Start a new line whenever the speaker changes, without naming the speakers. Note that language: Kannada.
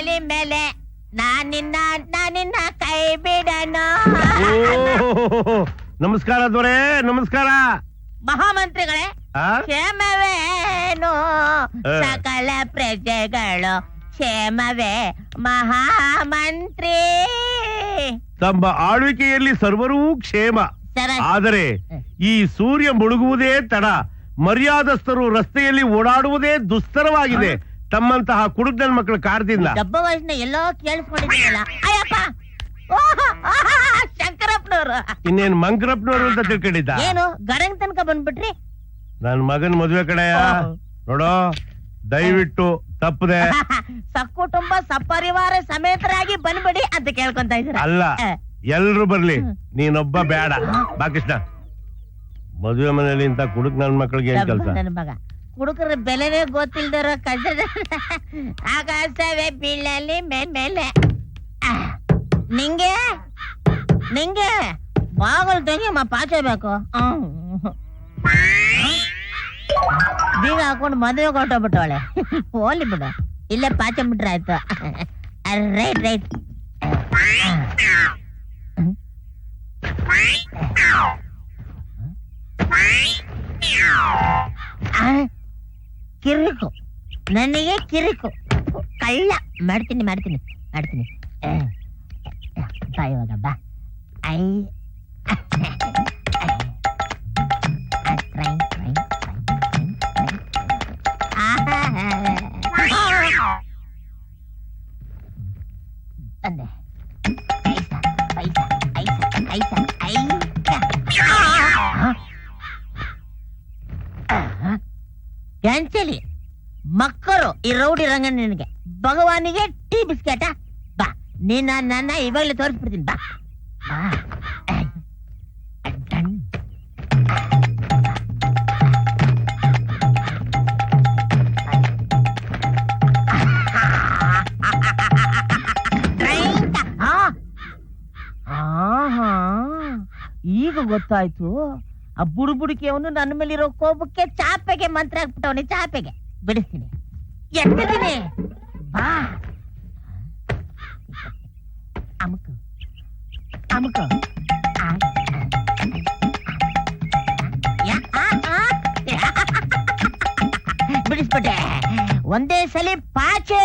ಬೀಳಲಿ ಮೇಲೆ ನಾನಿನ್ನ ಕೈ ಬಿಡನು.
ನಮಸ್ಕಾರ ದೊರೆ, ನಮಸ್ಕಾರ.
ಮಹಾಮಂತ್ರಿಗಳೇ, ಕ್ಷೇಮವೇನು ಸಕಲ ಪ್ರಜೆಗಳು ಕ್ಷೇಮವೇ ಮಹಾಮಂತ್ರಿ.
ತಮ್ಮ ಆಳ್ವಿಕೆಯಲ್ಲಿ ಸರ್ವರೂ ಕ್ಷೇಮ. ಆದರೆ ಈ ಸೂರ್ಯ ಮುಳುಗುವುದೇ ತಡ, ಮರ್ಯಾದಸ್ಥರು ರಸ್ತೆಯಲ್ಲಿ ಓಡಾಡುವುದೇ ದುಸ್ತರವಾಗಿದೆ ತಮ್ಮಂತಹ ಕುಡುಕನ ಮಕ್ಕಳ ಕಾಡ್ದಿಂದ.
ಡಬ್ಬ ವಯಸ್ಸಿನ ಎಲ್ಲೋ ಕೇಳಿಸ್ಕೊಂಡಿದ್ದೀನಲ್ಲ. ಅಯ್ಯಪ್ಪ, ಶಂಕರಪ್ಪನವರು.
ಇನ್ನೇನ್ ಮಂಕರಪ್ಪನವರು ಅಂತ ತಿಳ್ಕೊಂಡಿದ್ದ.
ಏನು ಗಡಂಗ್ ತನಕ ಬಂದ್ಬಿಟ್ರಿ?
ನನ್ ಮಗನ್ ಮದ್ವೆ ಕಡೆಯ ನೋಡೋ, ದಯವಿಟ್ಟು ತಪ್ಪದೆ
ಸಕ್ಕುಟುಂಬ ಸಪರಿವಾರ ಸಮೇತರಾಗಿ ಬಂದ್ಬಿಡಿ ಅಂತ ಕೇಳ್ಕೊಂತ ಇದ್ದೀರ.
ಅಲ್ಲ, ಎಲ್ರು ಬರ್ಲಿ, ನೀನೊಬ್ಬ ಬೇಡ. ಬಾ ಕೃಷ್ಣ, ಮದುವೆ ಮನೆಯಲ್ಲಿ ಇಂತ ಕುಡುಕ್ ನನ್ ಮಕ್ಕಳಿಗೆ ಏನ್ ಕೆಲಸ?
ನನ್ನ ಮಗ ಕುಡುಕರ ಬೆಲೆನೇ ಗೊತ್ತಿಲ್ದಿರೋ ಕಸ ಆಕಾಶವೇ ಬೀಳಲಿ ಮೇಲೆ. ನಿಂಗೆ ಬಾಗಲ್ ತೆಗಿಯಮ್ಮ, ಪಾಚಬೇಕು. ಬೀಗ ಹಾಕೊಂಡು ಮದುವೆ ಕೊಟ್ಟೋಗ್ಬಿಟ್ಟವಳೆ. ಹೋಲಿ ಬಿಡು, ಇಲ್ಲೇ ಪಾಚ ಬಿಟ್ರೆ ಆಯ್ತು. ರೈಟ್. ಕಿರಿಕು, ನನಗೆ ಕಿರಿಕು ಕಳ್ಳ. ಮಾಡ್ತೀನಿ ಇವಾಗ ಬಾ. ಬಂದೆ. ಕ್ಯಾನ್ಸಲಿ ಮಕ್ಕಳು ಈ ರೌಡಿ ರಂಗ. ನಿನಗೆ ಭಗವಾನಿಗೆ ಟೀ ಬಿಸ್ಕೆಟ. ಬಾ, ನೀನ ನನ್ನ ಇವಾಗಲೇ ತೋರಿಸ್ಬಿಡ್ತೀನಿ. ಬಾ ಈಗ ಗೊತ್ತಾಯ್ತು. ಆ ಬುಡುಬುಡಿಕೆಯವನು ನನ್ನ ಮೇಲಿರೋ ಕೋಪಕ್ಕೆ ಚಾಪೆಗೆ ಮಂತ್ರ ಹಾಕ್ಬಿಟ್ಟವನಿ. ಚಾಪೆಗೆ ಬಿಡಿಸ್ತೀನಿ, ಎತ್ತಿದ್ದೀನಿ. ಬಾ, ಅಮುಕು ಬಿಡಿಸ್ಬಿಟ್ಟೆ. ಒಂದೇ ಸಲಿ ಪಾಚೆ